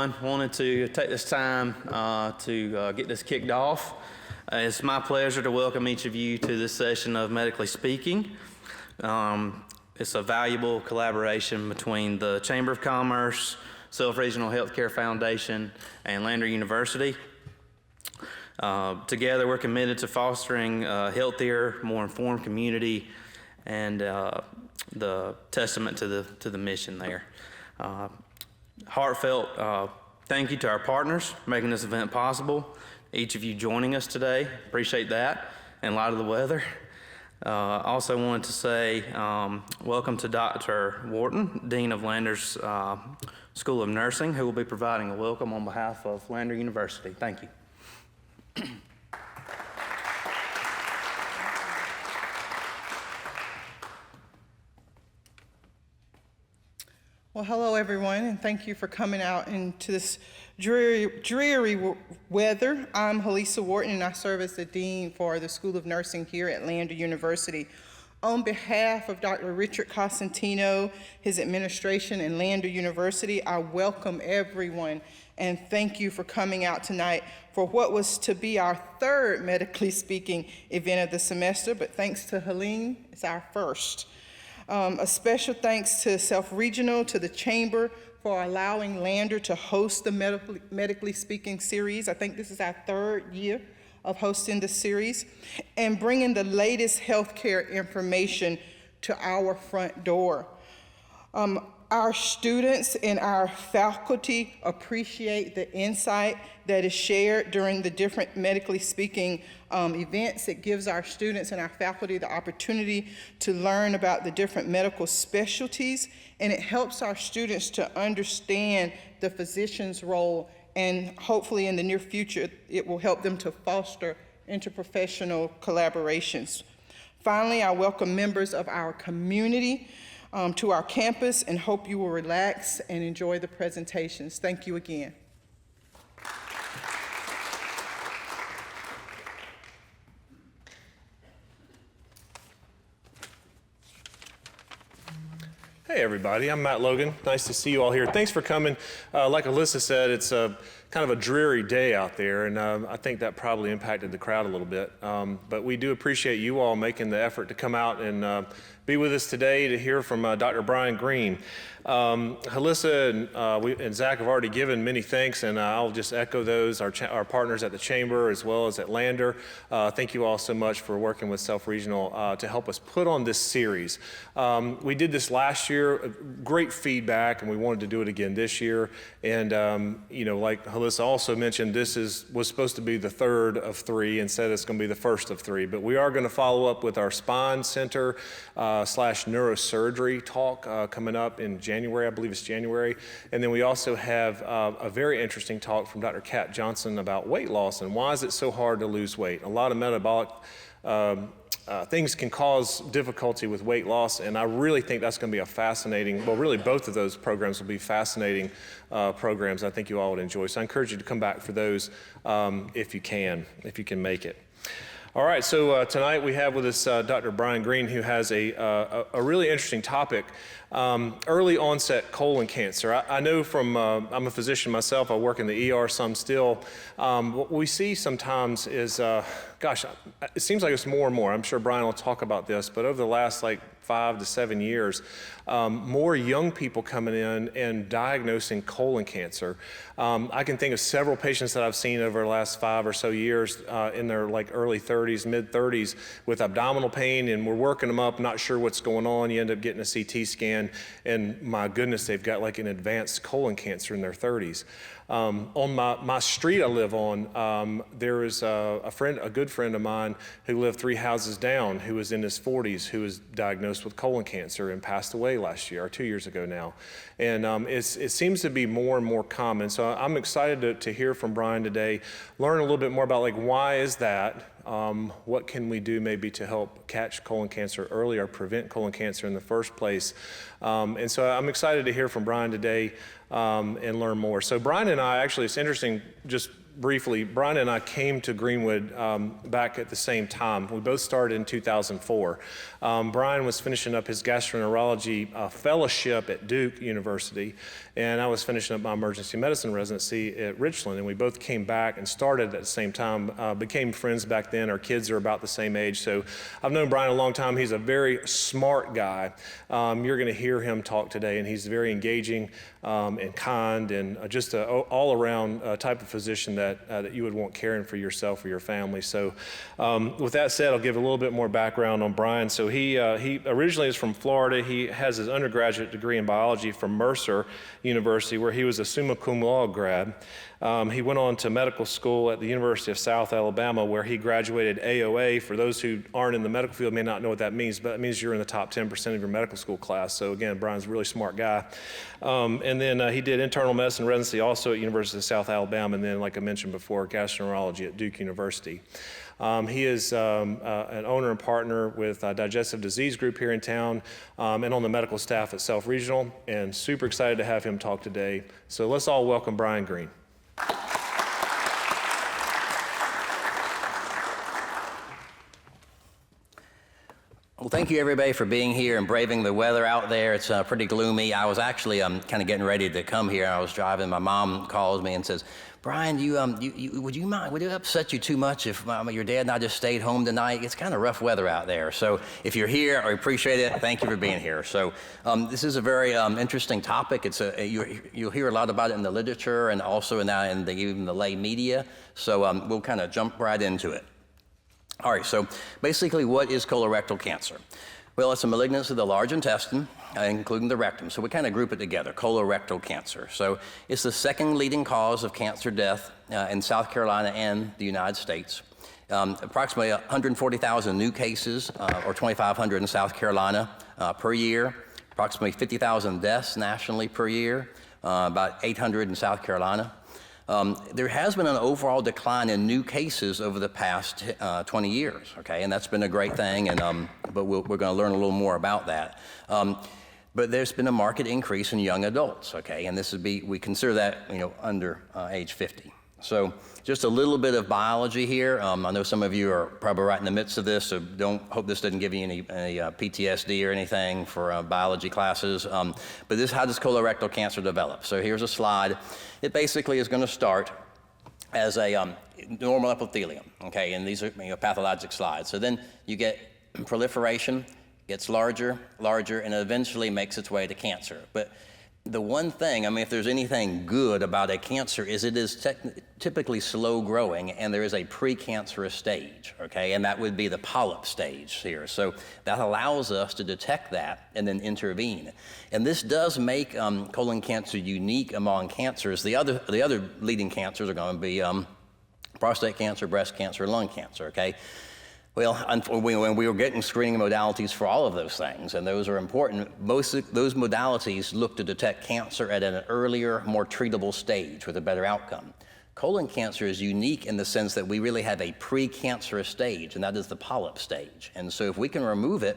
everyone. Wanted to take this time to get this kicked off. It's my pleasure to welcome each of you to this session of Medically Speaking. It's a valuable collaboration between the Chamber of Commerce, Self-Regional Healthcare Foundation, and Lander University. Together, we're committed to fostering a healthier, more informed community, and the testament to the mission there. Heartfelt thank you to our partners for making this event possible. Each of you joining us today, appreciate that in light of the weather. Also wanted to say welcome to Dr. Wharton, Dean of Lander's School of Nursing, who will be providing a welcome on behalf of Lander University. Thank you. Well, hello everyone, and thank you for coming out into this dreary weather. I'm Halisa Wharton, and I serve as the Dean for the School of Nursing here at Lander University. On behalf of Dr. Richard Cosentino, his administration, and Lander University, I welcome everyone and thank you for coming out tonight for what was to be our third Medically Speaking event of the semester, but thanks to Helene, it's our first. A special thanks to Self-Regional, to the Chamber for allowing Lander to host the Medically Speaking series. I think this is our third year of hosting the series, and bringing the latest healthcare information to our front door. Our students and our faculty appreciate the insight that is shared during the different Medically Speaking events. It gives our students and our faculty the opportunity to learn about the different medical specialties, and it helps our students to understand the physician's role, and hopefully in the near future, it will help them to foster interprofessional collaborations. Finally, I welcome members of our community to our campus, and hope you will relax and enjoy the presentations. Thank you again. Hey everybody, I'm Matt Logan. Nice to see you all here. Thanks for coming. Like Alyssa said, it's kind of a dreary day out there, and I think that probably impacted the crowd a little bit. But we do appreciate you all making the effort to come out and be with us today to hear from Dr. Bryan Green. Halissa and Zach have already given many thanks, and I'll just echo those, our partners at the Chamber as well as at Lander. Thank you all so much for working with Self-Regional to help us put on this series. We did this last year, great feedback, and we wanted to do it again this year. And you know, like Halissa also mentioned, this was supposed to be the third of three, instead it's going to be the first of three. But we are going to follow up with our spine center slash neurosurgery talk coming up in January, I believe it's January. And then we also have a very interesting talk from Dr. Kat Johnson about weight loss and why is it so hard to lose weight. A lot of metabolic things can cause difficulty with weight loss, and I really think that's going to be a fascinating, well, really both of those programs will be fascinating programs I think you all would enjoy. So I encourage you to come back for those if you can make it. All right, so tonight we have with us Dr. Bryan Green, who has a really interesting topic, early onset colon cancer. I know from, I'm a physician myself, I work in the ER some still. What we see sometimes is, gosh, it seems like it's more and more. I'm sure Bryan will talk about this, but over the last 5 to 7 years, more young people coming in and diagnosing colon cancer. I can think of several patients that I've seen over the last 5 or so years in their early 30s, mid 30s with abdominal pain, and we're working them up, not sure what's going on. You end up getting a CT scan, and my goodness, they've got an advanced colon cancer in their 30s. On my street I live on, there is a good friend of mine who lived 3 houses down, who was in his 40s, who was diagnosed with colon cancer and passed away last year, or 2 years ago now. And it seems to be more and more common. So I'm excited to hear from Bryan today, learn a little bit more about why is that? What can we do maybe to help catch colon cancer early or prevent colon cancer in the first place? And so I'm excited to hear from Bryan today and learn more. So Bryan and I, actually, it's interesting, just briefly, Bryan and I came to Greenwood back at the same time. We both started in 2004. Bryan was finishing up his gastroenterology fellowship at Duke University, and I was finishing up my emergency medicine residency at Richland, and we both came back and started at the same time, became friends back then. Our kids are about the same age, so I've known Bryan a long time. He's a very smart guy. You're going to hear him talk today, and he's very engaging and kind, and just an all-around type of physician that you would want caring for yourself or your family. So with that said, I'll give a little bit more background on Bryan. So he originally is from Florida. He has his undergraduate degree in biology from Mercer University, where he was a summa cum laude grad. He went on to medical school at the University of South Alabama, where he graduated AOA. For those who aren't in the medical field may not know what that means, but it means you're in the top 10% of your medical school class. So again, Bryan's a really smart guy. And then he did internal medicine residency also at University of South Alabama, and then, like I mentioned before, gastroenterology at Duke University. He is an owner and partner with Digestive Disease Group here in town, and on the medical staff at Self Regional, and super excited to have him talk today. So let's all welcome Bryan Green. Well, thank you everybody for being here and braving the weather out there. It's pretty gloomy. I was actually kind of getting ready to come here. I was driving. My mom calls me and says, "Bryan, would you mind? Would it upset you too much if your dad and I just stayed home tonight? It's kind of rough weather out there. So if you're here, I appreciate it. Thank you for being here." So this is a very interesting topic. You'll hear a lot about it in the literature and also even the lay media. So we'll kind of jump right into it. All right, so basically, what is colorectal cancer? Well, it's a malignancy of the large intestine, including the rectum. So we kind of group it together, colorectal cancer. So it's the second leading cause of cancer death in South Carolina and the United States. Approximately 140,000 new cases, or 2,500 in South Carolina per year. Approximately 50,000 deaths nationally per year, about 800 in South Carolina. There has been an overall decline in new cases over the past 20 years, okay, and that's been a great thing, and but we're going to learn a little more about that. But there's been a marked increase in young adults, okay, and we consider that under age 50. So just a little bit of biology here. I know some of you are probably right in the midst of this, so hope this doesn't give you any PTSD or anything for biology classes. But how does colorectal cancer develop? So here's a slide. It basically is going to start as a normal epithelium, okay, and these are pathologic slides. So then you get proliferation, gets larger, and eventually makes its way to cancer. But the one thing, if there's anything good about a cancer, is it is typically slow growing, and there is a precancerous stage, okay? And that would be the polyp stage here. So that allows us to detect that and then intervene. And this does make colon cancer unique among cancers. The other leading cancers are going to be prostate cancer, breast cancer, lung cancer, okay? Well, when we were getting screening modalities for all of those things, and those are important, most of those modalities look to detect cancer at an earlier, more treatable stage with a better outcome. Colon cancer is unique in the sense that we really have a precancerous stage, and that is the polyp stage. And so if we can remove it,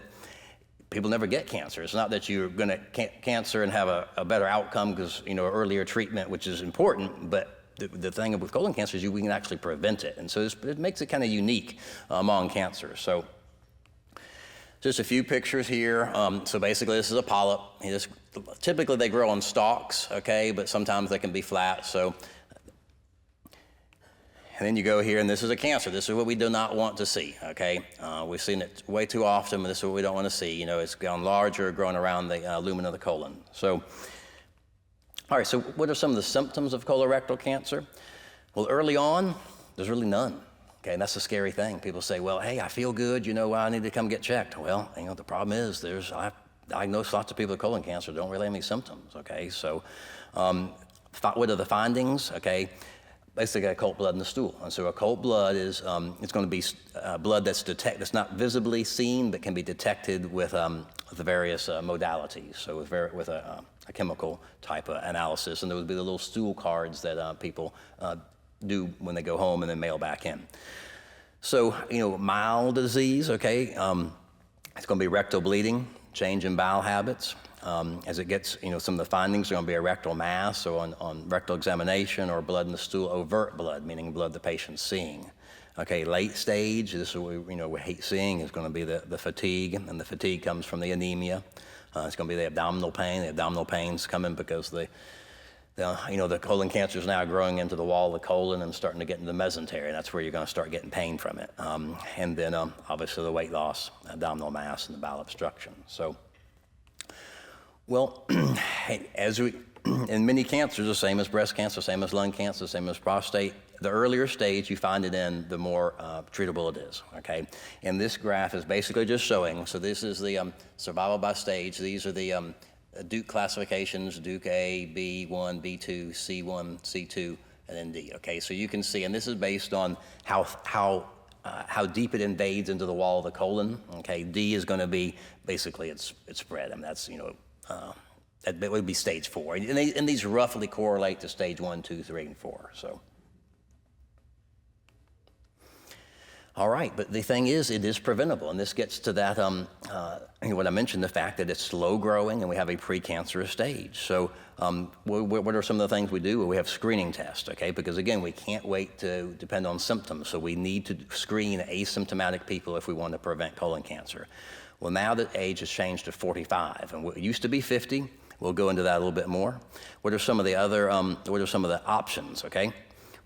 people never get cancer. It's not that you're going to cancer and have a better outcome because, earlier treatment, which is important, but the thing with colon cancer is we can actually prevent it. And so it makes it kind of unique among cancers. So just a few pictures here. So basically this is a polyp. Typically they grow on stalks, okay, but sometimes they can be flat. So, and then you go here, and this is a cancer. This is what we do not want to see, okay? We've seen it way too often, but this is what we don't want to see. It's gone larger, growing around the lumen of the colon. So, all right, so what are some of the symptoms of colorectal cancer? Well, early on, there's really none. Okay, and that's the scary thing. People say, well, hey, I feel good, I need to come get checked. Well, the problem is I've diagnosed lots of people with colon cancer don't really have any symptoms, okay? So what are the findings? Okay, basically occult blood in the stool. And so occult blood is, it's going to be blood that's not visibly seen, but can be detected with the various modalities. So with a chemical type of analysis, and there would be the little stool cards that people do when they go home and then mail back in. So, mild disease, okay, it's going to be rectal bleeding, change in bowel habits, As it gets, some of the findings are going to be a rectal mass, or on rectal examination, or blood in the stool, overt blood, meaning blood the patient's seeing. Okay, late stage, this is what we hate seeing, is going to be the fatigue, and the fatigue comes from the anemia. It's going to be the abdominal pain. The abdominal pain's coming because the colon cancer is now growing into the wall of the colon and starting to get into the mesentery, and that's where you're going to start getting pain from it. And then obviously the weight loss, abdominal mass, and the bowel obstruction. So, well, in many cancers, the same as breast cancer, same as lung cancer, same as prostate, the earlier stage you find it in, the more treatable it is, okay? And this graph is basically just showing, so this is the survival by stage. These are the Duke classifications, Duke A, B1, B2, C1, C2, and then D, okay? So you can see, and this is based on how deep it invades into the wall of the colon, okay? D is gonna be, basically it's spread, I mean, that's, that would be stage 4. And these roughly correlate to stage 1, 2, 3, and 4, so. All right, but the thing is, it is preventable, and this gets to that, what I mentioned, the fact that it's slow growing and we have a precancerous stage. So what are some of the things we do? Well, we have screening tests, okay? Because again, we can't wait to depend on symptoms, so we need to screen asymptomatic people if we want to prevent colon cancer. Well, now the age has changed to 45, and it used to be 50. We'll go into that a little bit more. What are some of the other, what are some of the options, okay?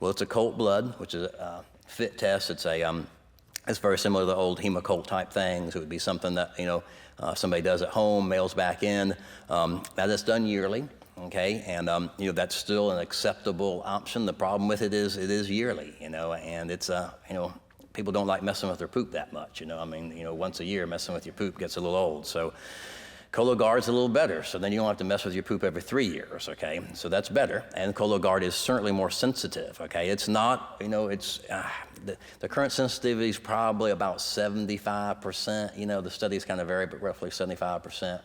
Well, it's a Colt blood, which is a FIT test. It's very similar to the old Hemocolt type things. It would be something that, somebody does at home, mails back in. Now that's done yearly, okay? And, that's still an acceptable option. The problem with it is yearly, and it's, people don't like messing with their poop that much, once a year messing with your poop gets a little old. So Cologuard's a little better, so then you don't have to mess with your poop every 3 years, okay? So that's better, and Cologuard is certainly more sensitive, okay? It's not, the current sensitivity is probably about 75%, the studies kind of vary, but roughly 75%.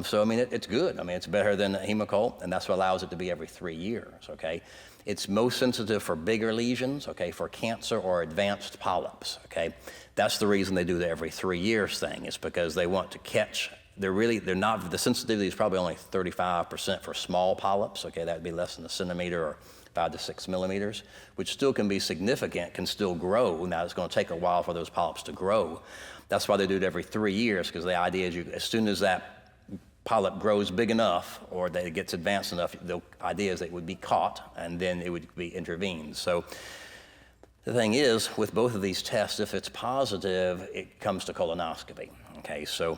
So, I mean, it's good. I mean, it's better than Hemocolt, and that's what allows it to be every 3 years, okay? It's most sensitive for bigger lesions, okay, for cancer or advanced polyps, okay? That's the reason they do the every 3 years thing, is because they want to catch. The sensitivity is probably only 35% for small polyps, okay, that would be less than a centimeter or 5 to 6 millimeters, which still can be significant, can still grow. Now it's gonna take a while for those polyps to grow. That's why they do it every 3 years, because the idea is as soon as that polyp grows big enough or that it gets advanced enough, the idea is that it would be caught and then it would be intervened. So the thing is, with both of these tests, if it's positive, it comes to colonoscopy, okay, so.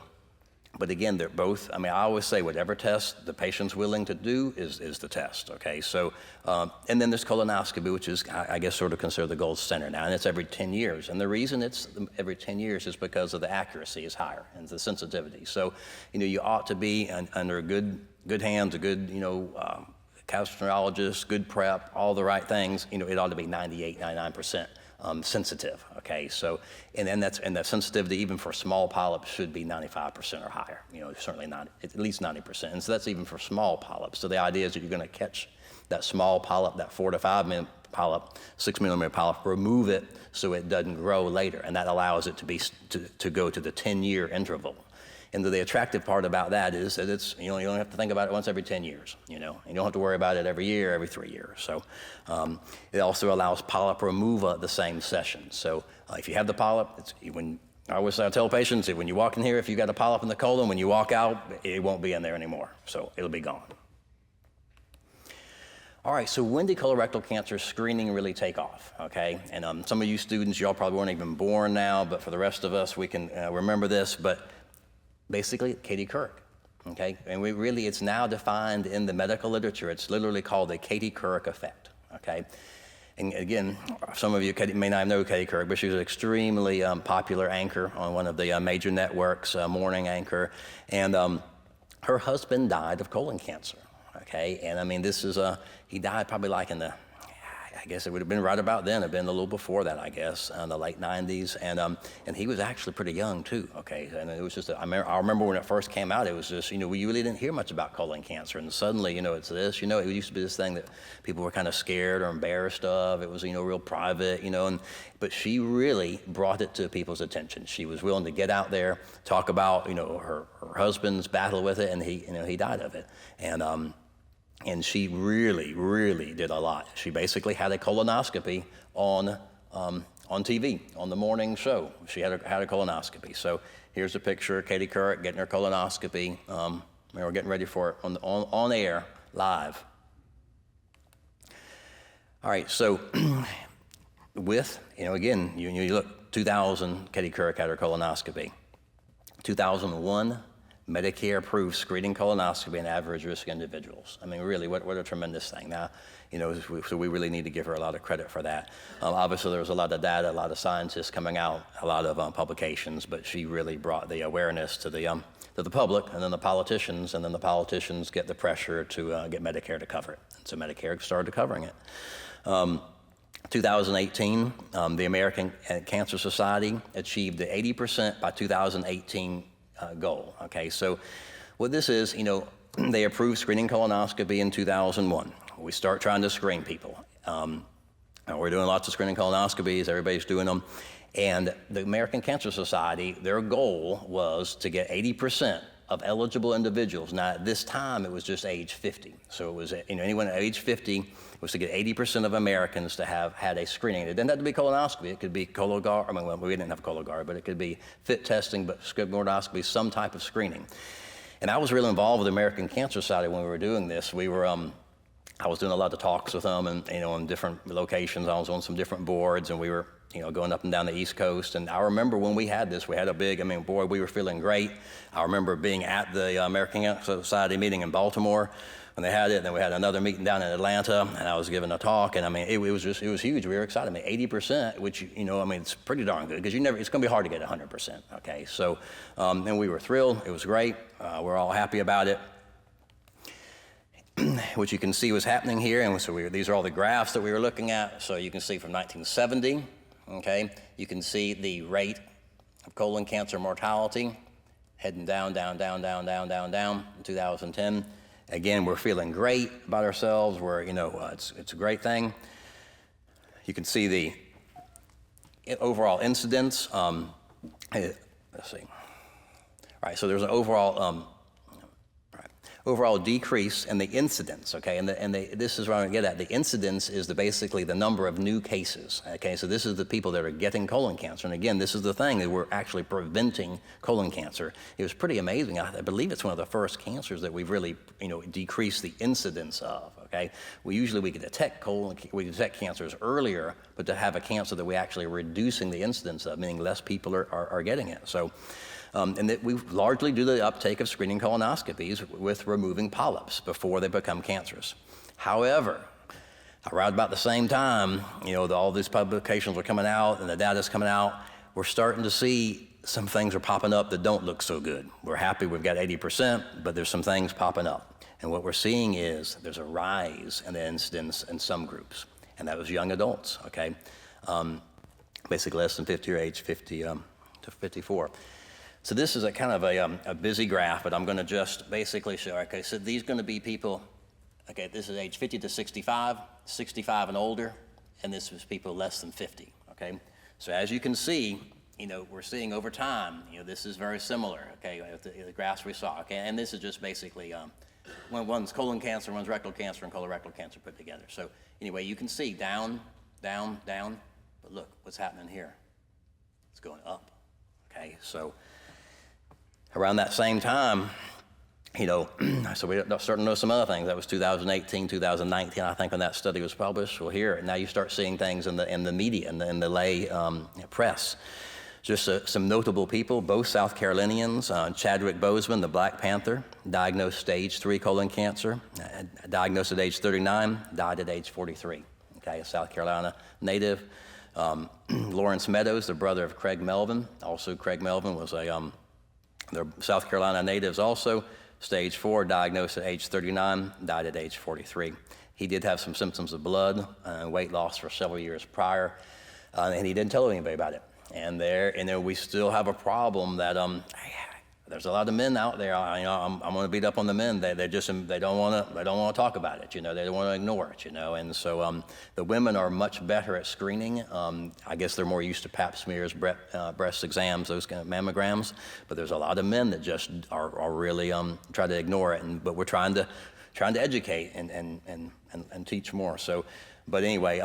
But again, they're both, I always say whatever test the patient's willing to do is the test, okay? So, and then there's colonoscopy, which is, I guess, sort of considered the gold standard now, and it's every 10 years. And the reason it's every 10 years is because of the accuracy is higher and the sensitivity. So, you ought to be under good hands, a good, gastroenterologist, good prep, all the right things, it ought to be 98, 99%. Sensitive, okay, so, and that sensitivity even for small polyps should be 95% or higher, certainly not, at least 90%, and so that's even for small polyps. So the idea is that you're gonna catch that small polyp, that 4 to 5 millimeter polyp, 6 millimeter polyp, remove it so it doesn't grow later, and that allows it to go to the 10-year interval. And the attractive part about that is that it's, you only have to think about it once every 10 years, and you don't have to worry about it every year, every 3 years. So it also allows polyp removal at the same session. So if you have the polyp, I always tell patients that when you walk in here, if you got a polyp in the colon, when you walk out, it won't be in there anymore. So it'll be gone. All right, so when did colorectal cancer screening really take off, okay? And some of you students, y'all probably weren't even born now, but for the rest of us, we can remember this, but basically, Katie Couric, okay? And it's now defined in the medical literature. It's literally called the Katie Couric effect, okay? And again, some of you may not know Katie Couric, but she was an extremely popular anchor on one of the major networks, morning anchor. And her husband died of colon cancer, okay? And this is he died probably like in the, I guess it would have been right about then. It'd been a little before that, I guess, in the late 90s. And he was actually pretty young too, okay? And it was just, I remember when it first came out, it was just, we really didn't hear much about colon cancer. And suddenly, it's this, it used to be this thing that people were kind of scared or embarrassed of. It was, real private, but she really brought it to people's attention. She was willing to get out there, talk about, her husband's battle with it, and he died of it. And she really, really did a lot. She basically had a colonoscopy on TV, on the morning show. She had a colonoscopy. So here's a picture of Katie Couric getting her colonoscopy. We're getting ready for it on air, live. All right, so with, again, you look, 2000, Katie Couric had her colonoscopy. 2001, Medicare-approved screening colonoscopy in average-risk individuals. I mean, really, what a tremendous thing. Now, so we really need to give her a lot of credit for that. Obviously, there was a lot of data, a lot of scientists coming out, a lot of publications, but she really brought the awareness to the public, and then the politicians, get the pressure to get Medicare to cover it. And so Medicare started covering it. 2018, the American Cancer Society achieved the 80% by 2018 goal. Okay, so what this is, they approved screening colonoscopy in 2001. We start trying to screen people. We're doing lots of screening colonoscopies, everybody's doing them. And the American Cancer Society, their goal was to get 80% of eligible individuals. Now, at this time, it was just age 50. So it was, anyone at age 50 was to get 80% of Americans to have had a screening. It didn't have to be colonoscopy. It could be Cologuard. Well, we didn't have Cologuard, but it could be FIT testing, but scriptography, some type of screening. And I was really involved with the American Cancer Society when we were doing this. I was doing a lot of talks with them, and in different locations. I was on some different boards, and we were going up and down the East Coast. And I remember when we had this, we had a big, we were feeling great. I remember being at the American Cancer Society meeting in Baltimore when they had it, and then we had another meeting down in Atlanta, and I was giving a talk, and it was huge. We were excited. 80%, which, it's pretty darn good, because it's going to be hard to get 100%, okay? So, and we were thrilled. It was great. We're all happy about it. What you can see was happening here, and so these are all the graphs that we were looking at. So you can see from 1970, okay, you can see the rate of colon cancer mortality heading down, down, down, down, down, down, down in 2010. Again, we're feeling great about ourselves. It's a great thing. You can see the overall incidence. Let's see. All right, so there's an overall decrease in the incidence, okay? This is what I'm gonna get at. The incidence is basically the number of new cases, okay? So this is the people that are getting colon cancer. And again, this is the thing, that we're actually preventing colon cancer. It was pretty amazing. I believe it's one of the first cancers that we've really, decreased the incidence of, okay? We could detect cancers earlier, but to have a cancer that we actually are reducing the incidence of, meaning less people are getting it. So. And that we largely do the uptake of screening colonoscopies with removing polyps before they become cancerous. However, around about the same time, all these publications are coming out and the data's coming out, we're starting to see some things are popping up that don't look so good. We're happy we've got 80%, but there's some things popping up. And what we're seeing is there's a rise in the incidence in some groups, and that was young adults, okay? Basically less than 50 or age 50 to 54. So this is a kind of a busy graph, but I'm going to just basically show, okay, so these are going to be people, okay, this is age 50 to 65, 65 and older, and this is people less than 50, okay? So as you can see, we're seeing over time, this is very similar, okay, the graphs we saw, okay? And this is just basically, one's colon cancer, one's rectal cancer, and colorectal cancer put together. So anyway, you can see down, down, down, but look, what's happening here? It's going up, okay? So around that same time, so we're starting to know some other things. That was 2018, 2019, I think, when that study was published. Well, here, now you start seeing things in the media, in the lay press. Just some notable people, both South Carolinians. Chadwick Boseman, the Black Panther, diagnosed stage 3 colon cancer, diagnosed at age 39, died at age 43. Okay, a South Carolina native. Lawrence Meadows, the brother of Craig Melvin. Also, Craig Melvin was they're South Carolina natives also. Stage 4, diagnosed at age 39, died at age 43. He did have some symptoms of blood and weight loss for several years prior, and he didn't tell anybody about it. And we still have a problem that there's a lot of men out there. I'm going to beat up on the men. They don't want to talk about it. They don't want to ignore it. And so the women are much better at screening. I guess they're more used to Pap smears, breast exams, those kind of mammograms. But there's a lot of men that just are really try to ignore it. But we're trying to educate and teach more. So, but anyway,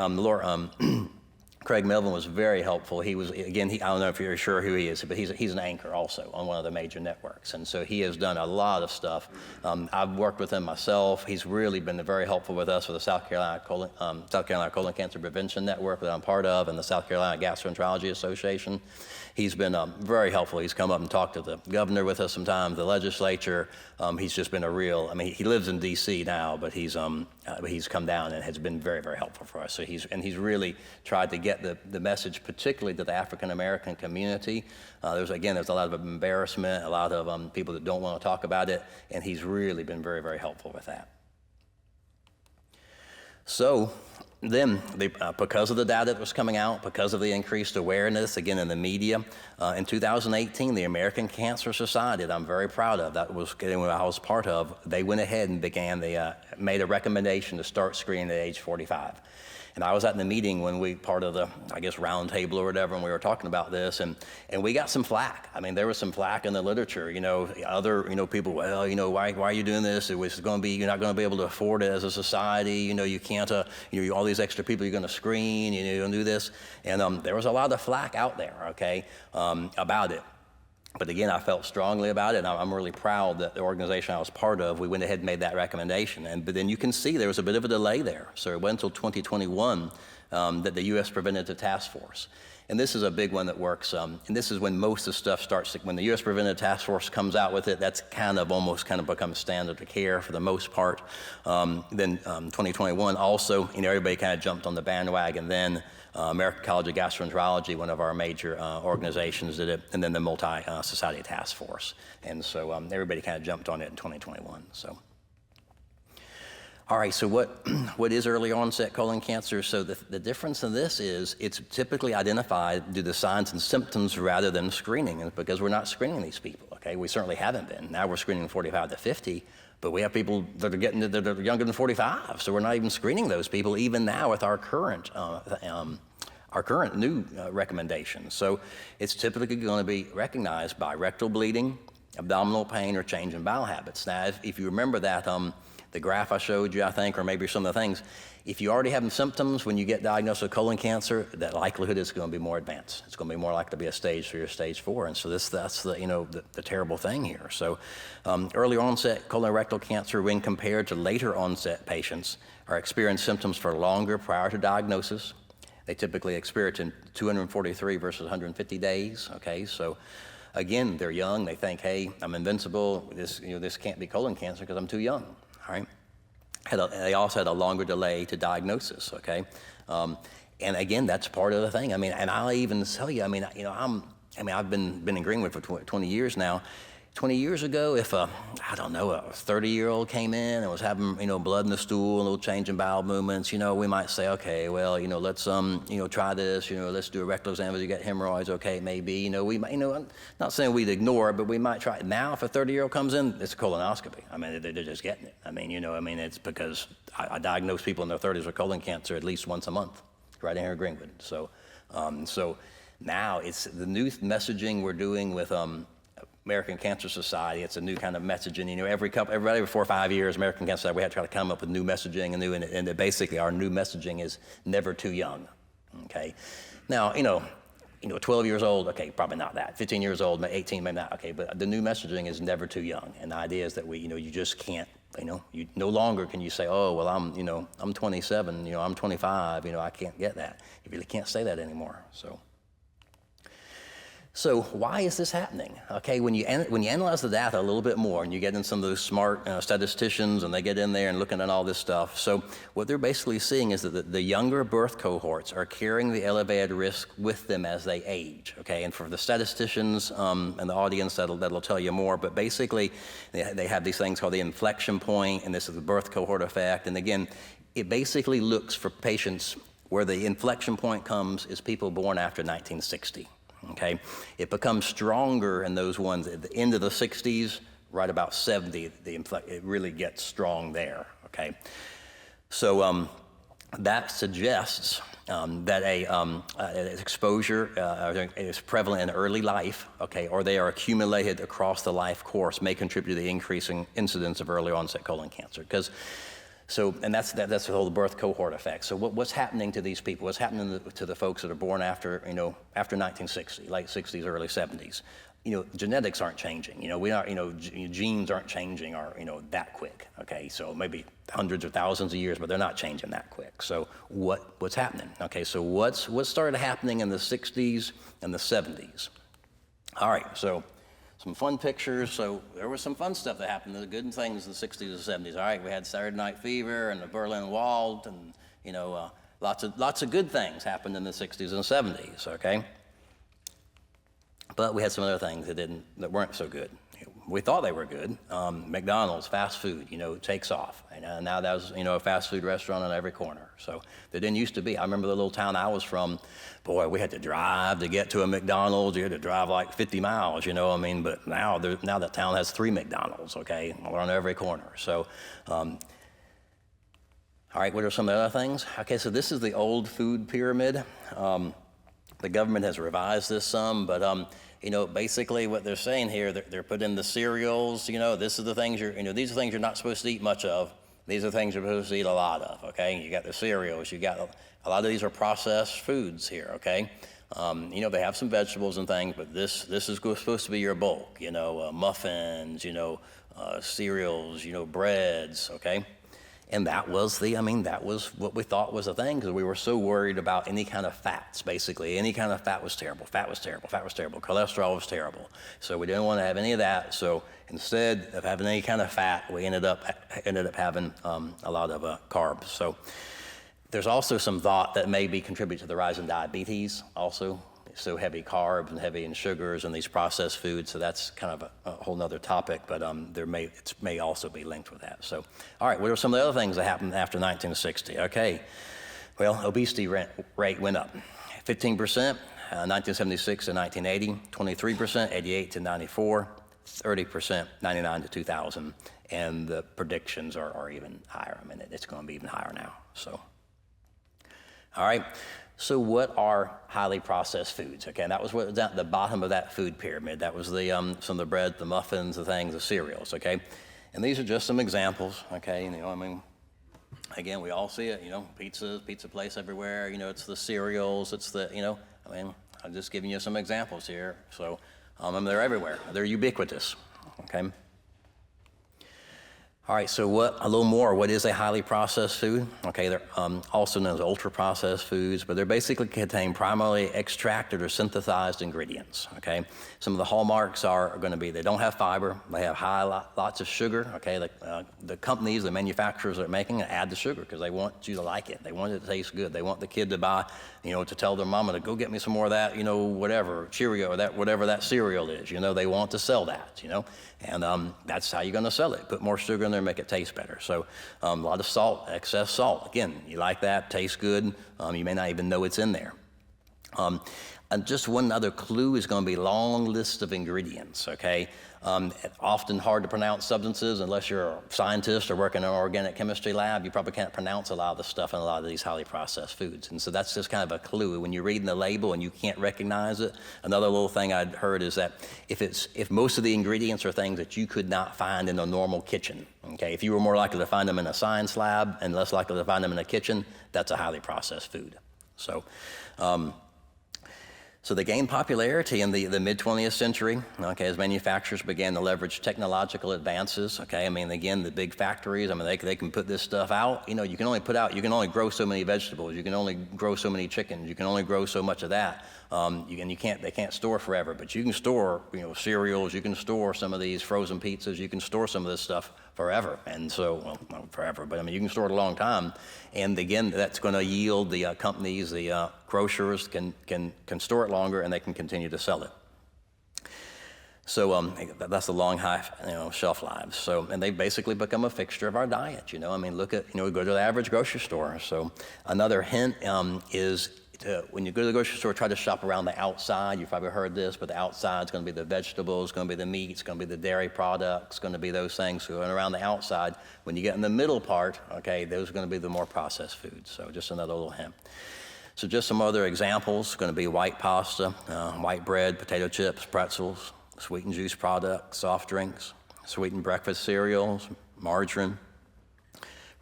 Craig Melvin was very helpful. He was, again, I don't know if you're sure who he is, but he's an anchor also on one of the major networks. And so he has done a lot of stuff. I've worked with him myself. He's really been very helpful with us with the South Carolina Colon Cancer Prevention Network that I'm part of, and the South Carolina Gastroenterology Association. He's been very helpful. He's come up and talked to the governor with us sometimes, the legislature. He's just been he lives in D.C. now, but he's come down and has been very, very helpful for us. So he's really tried to get the message, particularly to the African-American community. There's a lot of embarrassment, a lot of people that don't want to talk about it, and he's really been very, very helpful with that. So then, because of the data that was coming out, because of the increased awareness, again, in the media, in 2018, the American Cancer Society, that I'm very proud of, that was what I was part of, they went ahead and made a recommendation to start screening at age 45. And I was at the meeting when part of the, round table or whatever, and we were talking about this, and we got some flack. There was some flack in the literature, other, people, well, why are you doing this? You're not going to be able to afford it as a society, you can't, all these extra people you're going to screen, you don't do this. And there was a lot of flack out there, about it. But again, I felt strongly about it, and I'm really proud that the organization I was part of, we went ahead and made that recommendation. But then you can see there was a bit of a delay there. So it went until 2021 that the U.S. Preventative Task Force. And this is a big one that works, and this is when most of the stuff starts. When the U.S. Preventative Task Force comes out with it, that's almost becomes standard of care for the most part. Then 2021 also, everybody jumped on the bandwagon then. American College of Gastroenterology, one of our major organizations, did it, and then the Multi-Society Task Force. And so everybody jumped on it in 2021. So, all right, so what is early onset colon cancer? So the difference in this is it's typically identified due to signs and symptoms rather than screening, and because we're not screening these people, we certainly haven't been. Now we're screening 45 to 50, but we have people that are younger than 45, so we're not even screening those people even now with our current new recommendations. So it's typically going to be recognized by rectal bleeding, abdominal pain, or change in bowel habits. Now, if you remember that, the graph I showed you, or maybe some of the things, if you already have symptoms when you get diagnosed with colon cancer, that likelihood is going to be more advanced. It's going to be more likely to be a stage 3 or stage 4. And so that's the terrible thing here. So early onset colorectal cancer, when compared to later onset patients, are experiencing symptoms for longer prior to diagnosis. They typically experience in 243 versus 150 days. So again, they're young. They think, hey, I'm invincible. This can't be colon cancer because I'm too young. All right. They also had a longer delay to diagnosis, and again, that's part of the thing. And I'll even tell you, I've been in Greenwood for 20 years now. 20 years ago, if a 30-year-old came in and was having, blood in the stool, a little change in bowel movements, we might say, okay, well, let's, try this, let's do a rectal exam. If you get hemorrhoids, okay, maybe, we might, I'm not saying we'd ignore it, but we might try it. Now, if a 30-year-old comes in, it's a colonoscopy. They're just getting it. It's because I diagnose people in their 30s with colon cancer at least once a month, right in here in Greenwood. So now it's the new messaging we're doing with, American Cancer Society. It's a new kind of messaging. Every 4 or 5 years, American Cancer Society, we have to try to come up with new messaging and basically our new messaging is never too young. Now, 12 years old, okay, probably not that. 15 years old, 18, maybe not. Okay, but the new messaging is never too young. And the idea is that you just can't, you no longer can you say, oh, well, I'm 27, I'm 25, I can't get that. You really can't say that anymore. So why is this happening? When you analyze the data a little bit more and you get in some of those smart statisticians and they get in there and looking at all this stuff, so what they're basically seeing is that the younger birth cohorts are carrying the elevated risk with them as they age, And for the statisticians and the audience, that'll tell you more, but basically they have these things called the inflection point, and this is the birth cohort effect, and again, it basically looks for patients where the inflection point comes is people born after 1960, okay? It becomes stronger in those ones at the end of the 60s, right about 70, it really gets strong there, okay? So that suggests that exposure is prevalent in early life, okay, or they are accumulated across the life course, may contribute to the increasing incidence of early onset colon cancer. And that's the whole birth cohort effect. So what's happening to these people? What's happening to the folks that are born after 1960, late 60s, early 70s? Genetics aren't changing. Genes aren't changing that quick. Okay, so maybe hundreds or thousands of years, but they're not changing that quick. So what's happening? Okay, so what started happening in the 60s and the 70s? All right, so some fun pictures. So there was some fun stuff that happened, the good things in the 60s and 70s. All right, we had Saturday Night Fever and the Berlin Wall, and lots of good things happened in the 60s and 70s. Okay, but we had some other things that weren't so good. We thought they were good. McDonald's, fast food, takes off. And now there's, a fast food restaurant on every corner. So there didn't used to be. I remember the little town I was from, boy, we had to drive to get to a McDonald's. You had to drive like 50 miles, but now that town has 3 McDonald's, okay? They're on every corner. So, all right, what are some of the other things? Okay, so this is the old food pyramid. The government has revised this some, but basically what they're saying here, they're putting the cereals, this is the things these are things you're not supposed to eat much of. These are things you're supposed to eat a lot of, okay? You got the cereals, you got a lot of these are processed foods here, okay? They have some vegetables and things, but this is supposed to be your bulk, muffins, cereals, breads, okay? And that was what we thought was the thing, because we were so worried about any kind of fats, basically. Any kind of fat was terrible. Fat was terrible. Fat was terrible. Cholesterol was terrible. So we didn't want to have any of that. So instead of having any kind of fat, we ended up having a lot of carbs. So there's also some thought that maybe contribute to the rise in diabetes also. So heavy carbs and heavy in sugars and these processed foods. So that's kind of a whole nother topic, but it may also be linked with that. So, all right, what are some of the other things that happened after 1960? Okay, well, obesity rate went up 15%, 1976 to 1980, 23%, 88 to 94, 30%, 99 to 2000, and the predictions are even higher. It's going to be even higher now. So, all right. So what are highly processed foods? Okay, and that was what was at the bottom of that food pyramid. That was some of the bread, the muffins, the things, the cereals, okay? And these are just some examples, okay? Again, we all see it, pizza place everywhere, it's the cereals, it's the, I'm just giving you some examples here. So, they're everywhere. They're ubiquitous, okay? All right, so a little more, what is a highly processed food? Okay, they're also known as ultra-processed foods, but they basically contain primarily extracted or synthesized ingredients, okay? Some of the hallmarks are going to be they don't have fiber, they have lots of sugar, okay? The companies, the manufacturers that are making it add the sugar because they want you to like it. They want it to taste good. They want the kid to buy, to tell their mama to go get me some more of that, whatever, Cheerio, or whatever that cereal is, they want to sell that, and that's how you're going to sell it. Put more sugar in there, make it taste better. So a lot of salt, excess salt. Again, you like that, tastes good. You may not even know it's in there. And just one other clue is going to be long list of ingredients, okay? Often hard to pronounce substances unless you're a scientist or working in an organic chemistry lab. You probably can't pronounce a lot of the stuff in a lot of these highly processed foods. And so that's just kind of a clue. When you're reading the label and you can't recognize it, another little thing I'd heard is that if most of the ingredients are things that you could not find in a normal kitchen, okay? If you were more likely to find them in a science lab and less likely to find them in a kitchen, that's a highly processed food. So they gained popularity in the mid-20th century, okay, as manufacturers began to leverage technological advances, okay? Again, the big factories, they can put this stuff out. You can only grow so many vegetables. You can only grow so many chickens. You can only grow so much of that. They can't store forever, but you can store, cereals. You can store some of these frozen pizzas. You can store some of this stuff forever. And so, well, not forever, but you can store it a long time. And again, that's going to yield the companies, the grocers can store it longer and they can continue to sell it. So that's the long high, shelf lives. So, and they basically become a fixture of our diet. I mean, look at, go to the average grocery store. So another hint is when you go to the grocery store, try to shop around the outside. You've probably heard this, but the outside is going to be the vegetables, going to be the meats, going to be the dairy products, going to be those things. So around the outside, when you get in the middle part, okay, those are going to be the more processed foods. So just another little hint. So just some other examples, going to be white pasta, white bread, potato chips, pretzels, sweetened juice products, soft drinks, sweetened breakfast cereals, margarine,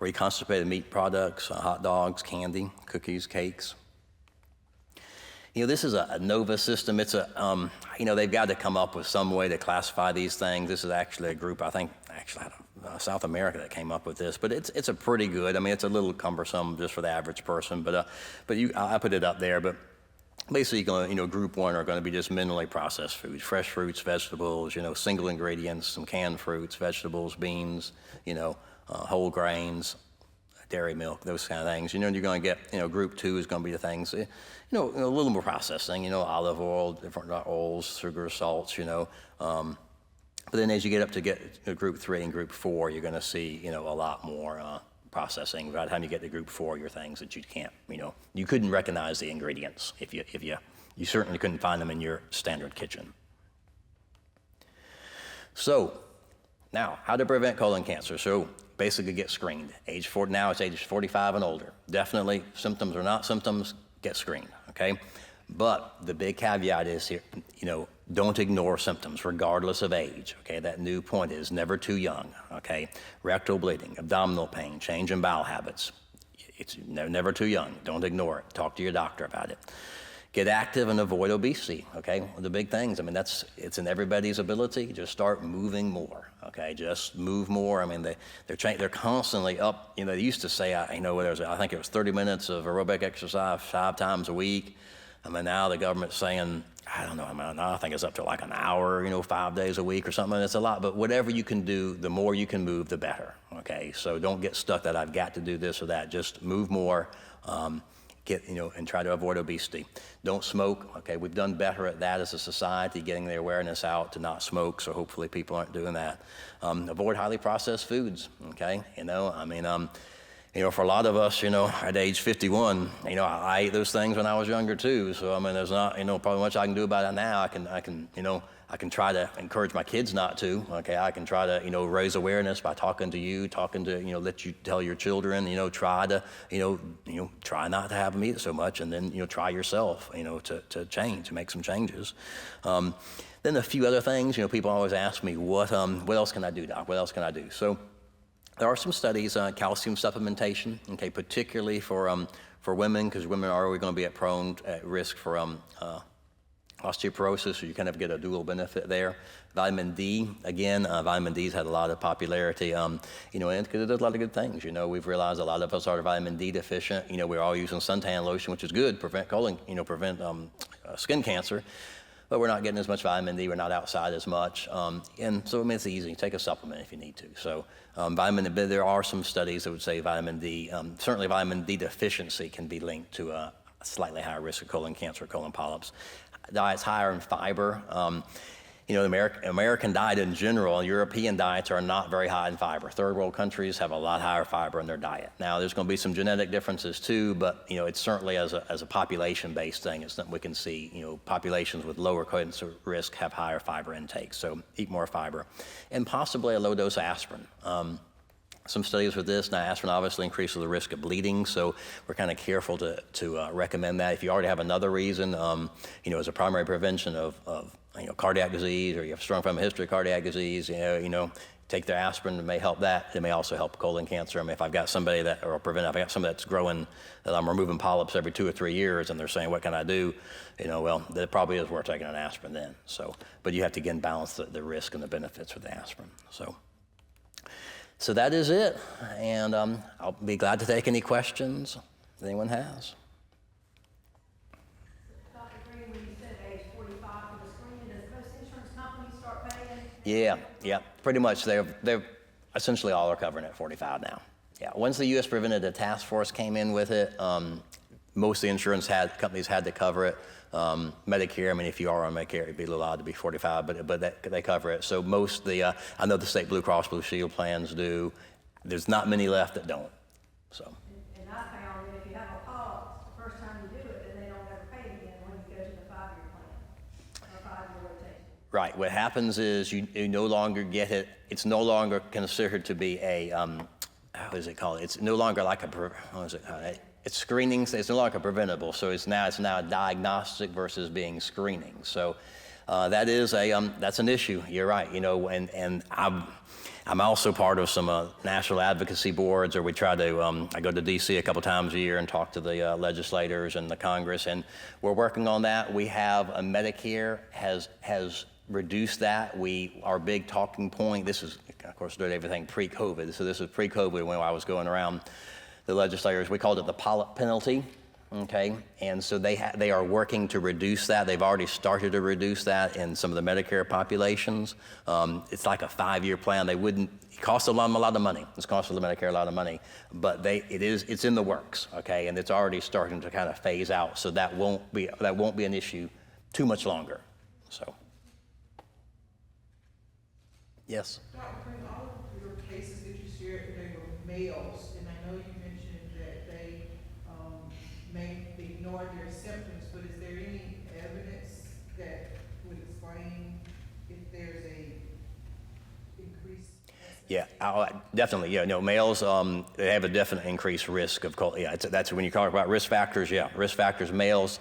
reconstipated meat products, hot dogs, candy, cookies, cakes. This is a NOVA system. It's they've got to come up with some way to classify these things. This is actually a group, I think, out of South America that came up with this, but it's a pretty good. I mean, it's a little cumbersome just for the average person, but I put it up there. But basically, group one are going to be just minimally processed foods, fresh fruits, vegetables, single ingredients, some canned fruits, vegetables, beans, whole grains, dairy milk, those kind of things. You're going to get, group two is going to be the things, a little more processing, olive oil, different oils, sugar, salts, But then as you get up to group three and group four, you're going to see, a lot more processing. By the time you get to group four, your things that you can't, you couldn't recognize the ingredients if you certainly couldn't find them in your standard kitchen. So now, how to prevent colon cancer? So basically get screened. Now it's age 45 and older. Definitely symptoms or not symptoms, get screened, okay? But the big caveat is here, don't ignore symptoms regardless of age, okay? That new point is never too young, okay? Rectal bleeding, abdominal pain, change in bowel habits. It's never too young. Don't ignore it. Talk to your doctor about it. Get active and avoid obesity, okay? The big things, it's in everybody's ability. Just start moving more, okay? Just move more. They're constantly up. They used to say, I think it was 30 minutes of aerobic exercise 5 times a week. Now the government's saying, I don't know, now I think it's up to like an hour, 5 days a week or something. It's a lot, but whatever you can do, the more you can move, the better, okay? So don't get stuck that I've got to do this or that. Just move more. And try to avoid obesity. Don't smoke, okay? We've done better at that as a society, getting the awareness out to not smoke, so hopefully people aren't doing that. Avoid highly processed foods, okay? For a lot of us, at age 51, I ate those things when I was younger too, so there's not, probably much I can do about it now. I can try to encourage my kids not to, okay? I can try to, raise awareness by talking to, let you tell your children, try to, try not to have them eat so much, and then, try yourself, to change, to make some changes. Then a few other things, people always ask me, what else can I do, Doc? What else can I do? So there are some studies on calcium supplementation, okay, particularly for women, because women are always going to be at risk for osteoporosis, so you kind of get a dual benefit there. Vitamin D, again, vitamin D's had a lot of popularity, and because it does a lot of good things. We've realized a lot of us are vitamin D deficient. We're all using suntan lotion, which is good, prevent skin cancer, but we're not getting as much vitamin D. We're not outside as much, and so it's easy. Take a supplement if you need to. So vitamin D, there are some studies that would say vitamin D, certainly vitamin D deficiency can be linked to a slightly higher risk of colon cancer, colon polyps. Diets higher in fiber. The American diet in general, European diets are not very high in fiber. Third world countries have a lot higher fiber in their diet. Now, there's going to be some genetic differences too, but it's certainly as a population-based thing. It's something we can see. Populations with lower cancer risk have higher fiber intake, so eat more fiber, and possibly a low dose of aspirin. Some studies with this. Now, aspirin obviously increases the risk of bleeding, so we're kind of careful to recommend that. If you already have another reason, as a primary prevention of cardiac disease, or you have a strong family history of cardiac disease, take their aspirin. It may help that. It may also help colon cancer. If I've got somebody if I've got somebody that's growing, that I'm removing polyps every 2 or 3 years, and they're saying, what can I do? That probably is worth taking an aspirin then. So, but you have to, again, balance the risk and the benefits with the aspirin. So that is it, and I'll be glad to take any questions that anyone has. Dr. Green, when you said age 45 for the screening, does most insurance companies start paying? Yeah, pretty much. They're essentially all are covering at 45 now. Yeah, once the U.S. Preventative Task Force came in with it, most of the insurance companies had to cover it. Medicare, I mean, if you are on Medicare, it'd be a little odd to be 45, but they cover it. So most I know the state Blue Cross Blue Shield plans do. There's not many left that don't. So. And I found that if you have a polyp, the first time you do it, then they don't ever pay again when you go to the 5-year plan or 5-year rotation. Right. What happens is you no longer get it. It's no longer considered to be a what is it called? It's no longer like it's screening. It's no longer preventable. So it's now a diagnostic versus being screening. So that's an issue. You're right. And I'm also part of some national advocacy boards, or we try to, I go to DC a couple times a year and talk to the legislators and the Congress, and we're working on that. We have Medicare has reduced that. Our big talking point, this is, of course, doing everything pre-COVID. So this is pre-COVID when I was going around the legislators. We called it the polyp penalty. Okay, and so they are working to reduce that. They've already started to reduce that in some of the Medicare populations. It's like a 5-year plan. It costs them a lot of money. It's costing the Medicare a lot of money, but it's in the works. Okay, and it's already starting to kind of phase out. So that won't be an issue too much longer. So, yes. Dr. Green, all of your cases that you shared today were males, and I know you mentioned that they may ignore their symptoms, but is there any evidence that would explain if there's a increase? Yeah, definitely. Yeah, no, males they have a definite increased risk of that's when you talk about risk factors. Yeah, risk factors. Males.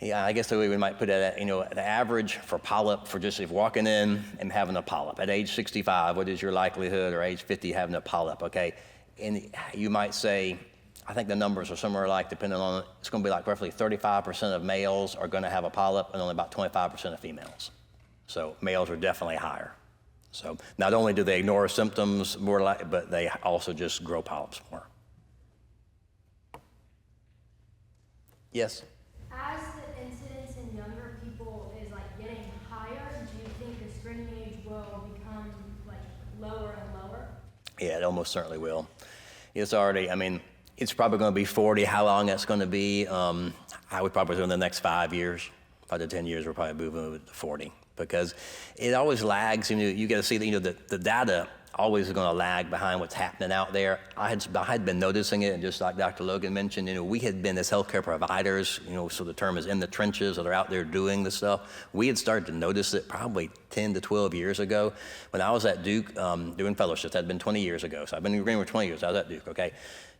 Yeah, I guess the way we might put it, the average for polyp, for just if walking in and having a polyp at age 65, what is your likelihood, or age 50 having a polyp? Okay, and you might say, I think the numbers are somewhere like, depending on it, it's going to be like roughly 35% of males are going to have a polyp, and only about 25% of females. So males are definitely higher. So not only do they ignore symptoms more, but they also just grow polyps more. Yes? As the incidence in younger people is like getting higher, do you think the screening age will become like lower and lower? Yeah, it almost certainly will. It's already, it's probably going to be 40. How long that's going to be, I would probably say in the next 5 years, 5 to 10 years, we'll probably move to 40, because it always lags. You got to see that the data always is going to lag behind what's happening out there. I had been noticing it, and just like Dr. Logan mentioned, we had been as healthcare providers, so the term is in the trenches, that are out there doing the stuff. We had started to notice it probably 10 to 12 years ago. When I was at Duke doing fellowships, that had been 20 years ago. So I've been in Greenwood 20 years. I was at Duke, okay?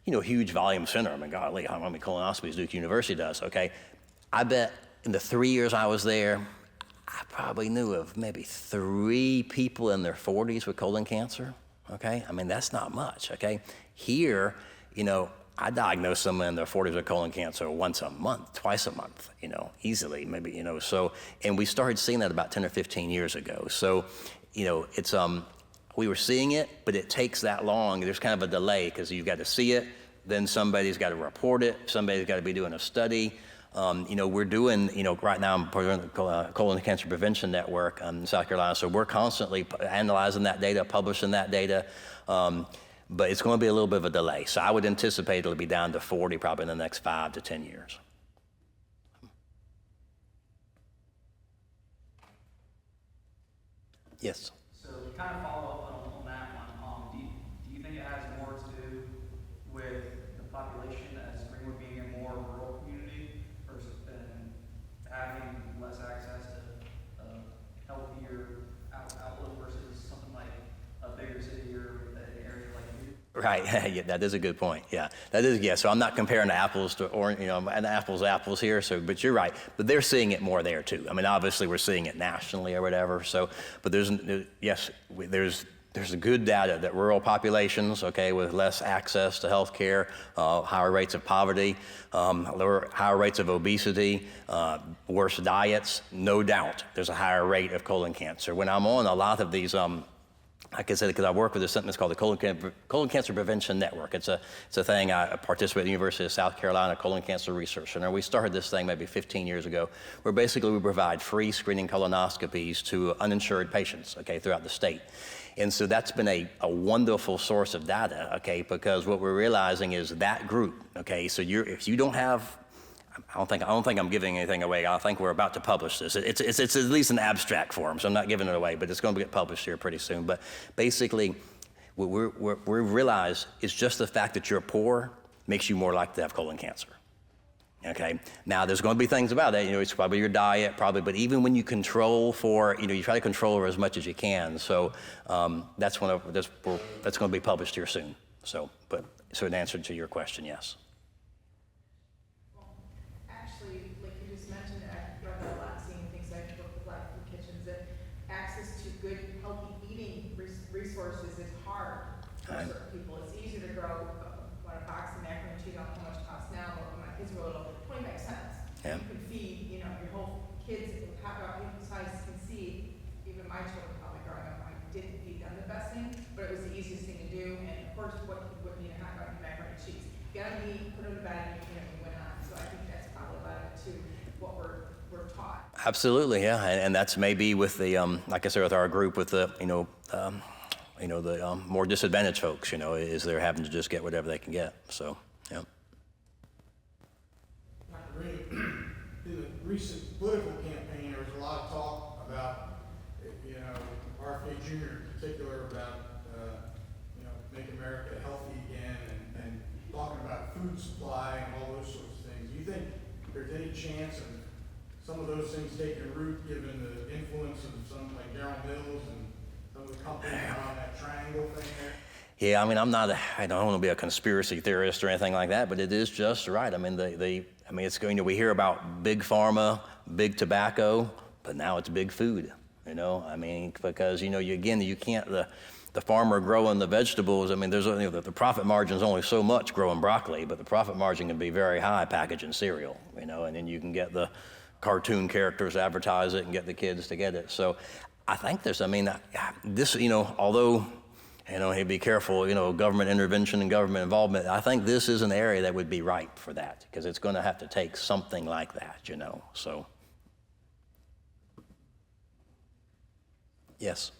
Huge volume center. Golly, how many colonoscopies Duke University does, okay? I bet in the 3 years I was there, I probably knew of maybe 3 people in their 40s with colon cancer, okay? That's not much, okay? Here, I diagnose someone in their 40s with colon cancer once a month, twice a month, easily, maybe, so, and we started seeing that about 10 or 15 years ago. So, it's, we were seeing it, but it takes that long. There's kind of a delay, because you've got to see it, then somebody's got to report it, somebody's got to be doing a study. We're doing, right now I'm part of the Colon Cancer Prevention Network in South Carolina, so we're constantly analyzing that data, publishing that data, but it's going to be a little bit of a delay. So I would anticipate it'll be down to 40 probably in the next 5 to 10 years. Yes? So to kind of follow up on that one, do you think it has more to do with the population as Greenwood being a more rural community versus having less access to healthier outlook versus something like a bigger city or an area like you? Right, yeah, that is a good point. Yeah, that is, yeah. So I'm not comparing apples to orange, and apples to apples here. So, but you're right. But they're seeing it more there too. Obviously we're seeing it nationally or whatever. So, but there's a good data that rural populations, okay, with less access to health care, higher rates of poverty, higher rates of obesity, worse diets, no doubt there's a higher rate of colon cancer. When I'm on a lot of these, like I said, because I work with something that's called the Colon Cancer Prevention Network. It's a thing. I participate at the University of South Carolina Colon Cancer Research Center. We started this thing maybe 15 years ago, where basically we provide free screening colonoscopies to uninsured patients, okay, throughout the state. And so that's been a wonderful source of data, okay, because what we're realizing is that group, okay, so if you don't have I don't think I'm giving anything away. I think we're about to publish this. It's at least an abstract form, so I'm not giving it away, but it's going to get published here pretty soon. But basically, what we realize is just the fact that you're poor makes you more likely to have colon cancer. Okay. Now, there's going to be things about that. It's probably your diet, but even when you control for, you try to control her as much as you can. So that's going to be published here soon. So in answer to your question, yes. Actually, like you just mentioned, I've read a lot, seeing things like the book, The Black Food Kitchens, that access to good, healthy eating resources is hard for certain people. It's easier to grow a box of macaroni and cheese. I don't know how much it costs now, but when my kids were little, 25 cents. Yeah. You can feed, your whole kids, how sizes can see. Even my children probably growing up, I didn't feed them the best thing, but it was the easiest thing to do. And of course, what kid wouldn't eat a hot dog and macaroni and cheese? You gotta eat, put them to bed, and you went on. So I think that's probably a lot of it too, what we're taught. Absolutely, yeah, and that's maybe with the, like I said, with our group, with the, the more disadvantaged folks, is they're having to just get whatever they can get. So, yeah. Dr. Green, in the recent political campaign, there was a lot of talk about, RFK Jr. in particular, about, make America healthy again, and talking about food supply and all those sorts of things. Do you think there's any chance of some of those things taking root, given the influence of some like General Mills and some of the companies around that triangle thing there? Yeah, I don't want to be a conspiracy theorist or anything like that, but it is just right. It's going we hear about big pharma, big tobacco, but now it's big food, because, you can't, the farmer growing the vegetables, there's the profit margin is only so much growing broccoli, but the profit margin can be very high packaging cereal, and then you can get the cartoon characters advertise it and get the kids to get it. So I think there's, this, although, hey, be careful, government intervention and government involvement, I think this is an area that would be ripe for that, because it's going to have to take something like that, so. Yes?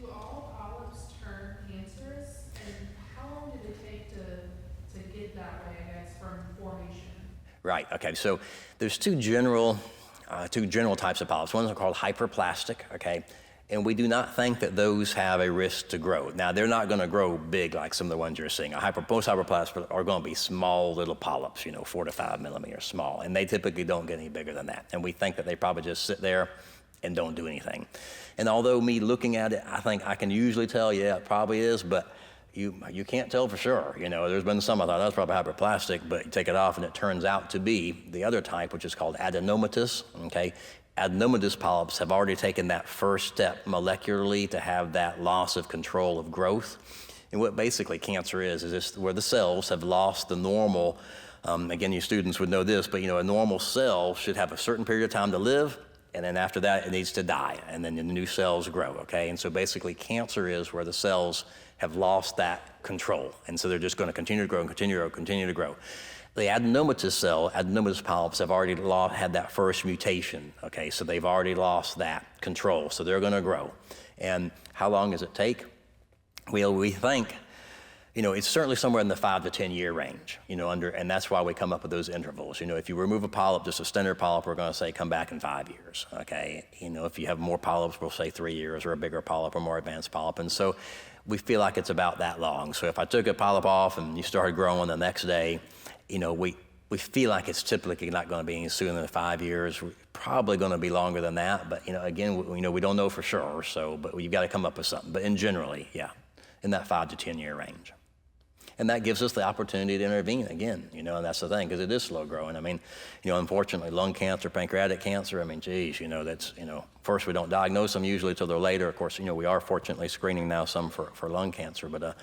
Do all polyps turn cancerous, and how long did it take to get that way, I guess, from formation? Right, okay, so there's two general types of polyps. One is called hyperplastic, okay? And we do not think that those have a risk to grow. Now, they're not going to grow big like some of the ones you're seeing. Most hyperplastics are going to be small little polyps, 4 to 5 millimeters small, and they typically don't get any bigger than that. And we think that they probably just sit there and don't do anything. And although me looking at it, I think I can usually tell, yeah, it probably is, but you can't tell for sure. There's been some I thought that's probably hyperplastic, but you take it off and it turns out to be the other type, which is called adenomatous, okay? Adenomatous polyps have already taken that first step molecularly to have that loss of control of growth. And what basically cancer is just where the cells have lost the normal, again, you students would know this, but a normal cell should have a certain period of time to live, and then after that, it needs to die, and then the new cells grow, okay? And so basically, cancer is where the cells have lost that control, and so they're just going to continue to grow and continue to grow, continue to grow. The adenomatous polyps have already had that first mutation, okay? So they've already lost that control, so they're going to grow. And how long does it take? Well, we think, it's certainly somewhere in the 5 to 10 year range, and that's why we come up with those intervals. If you remove a polyp, just a standard polyp, we're going to say come back in 5 years, okay? If you have more polyps, we'll say 3 years, or a bigger polyp or more advanced polyp. And so we feel like it's about that long. So if I took a polyp off and you started growing the next day, we feel like it's typically not going to be any sooner than 5 years. We're probably going to be longer than that, but again, we don't know for sure. So, but you've got to come up with something. But generally, yeah, in that 5 to 10 year range. And that gives us the opportunity to intervene again, and that's the thing, because it is slow growing. Unfortunately, lung cancer, pancreatic cancer, that's, first we don't diagnose them usually till they're later. Of course, we are fortunately screening now some for lung cancer, but,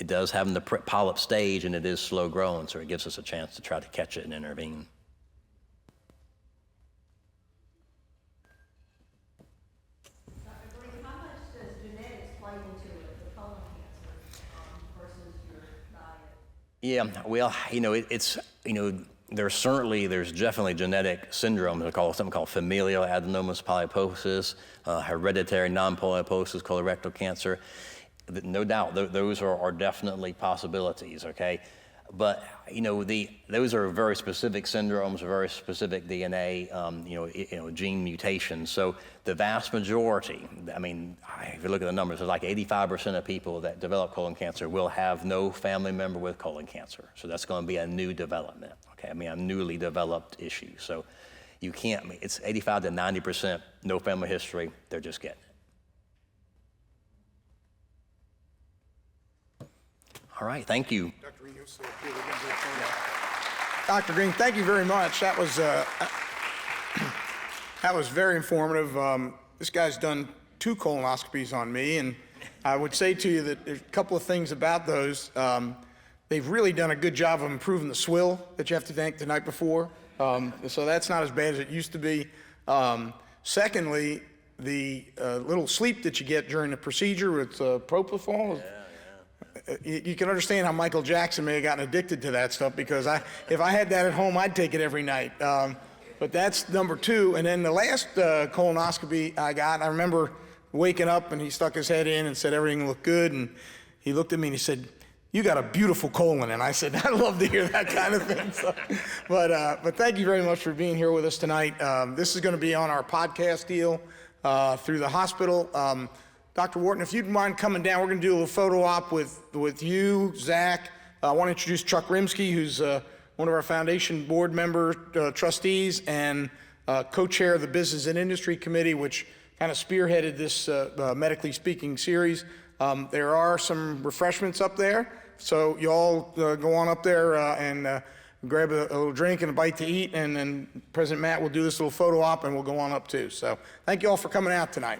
it does have the polyp stage, and it is slow growing, so it gives us a chance to try to catch it and intervene. Dr. Green, how much does genetics play into it, the colon cancer, versus your diet? Yeah, well, there's definitely genetic syndromes. Something called familial adenomatous polyposis, hereditary non-polyposis colorectal cancer. No doubt, those are definitely possibilities, okay? But those are very specific syndromes, very specific DNA, gene mutations. So the vast majority, I mean, if you look at the numbers, it's like 85% of people that develop colon cancer will have no family member with colon cancer. So that's going to be a new development. Okay, I mean, a newly developed issue. So you can't. It's 85 to 90% no family history. They're just getting it. All right, thank you. Dr. Green, Dr. Green, thank you very much. That was very informative. This guy's done 2 colonoscopies on me, and I would say to you that there's a couple of things about those. They've really done a good job of improving the swill that you have to tank the night before. So that's not as bad as it used to be. Secondly, the little sleep that you get during the procedure with propofol. You can understand how Michael Jackson may have gotten addicted to that stuff, because if I had that at home, I'd take it every night. But that's number 2. And then the last colonoscopy I got, I remember waking up and he stuck his head in and said everything looked good. And he looked at me and he said, "You got a beautiful colon." And I said, "I'd love to hear that kind of thing." So, but thank you very much for being here with us tonight. This is going to be on our podcast deal through the hospital. Dr. Wharton, if you'd mind coming down, we're going to do a little photo op with you, Zach. I want to introduce Chuck Rimsky, who's one of our foundation board member trustees and co-chair of the Business and Industry Committee, which kind of spearheaded this Medically Speaking series. There are some refreshments up there, so you all go on up there and grab a little drink and a bite to eat, and then President Matt will do this little photo op and we'll go on up too. So thank you all for coming out tonight.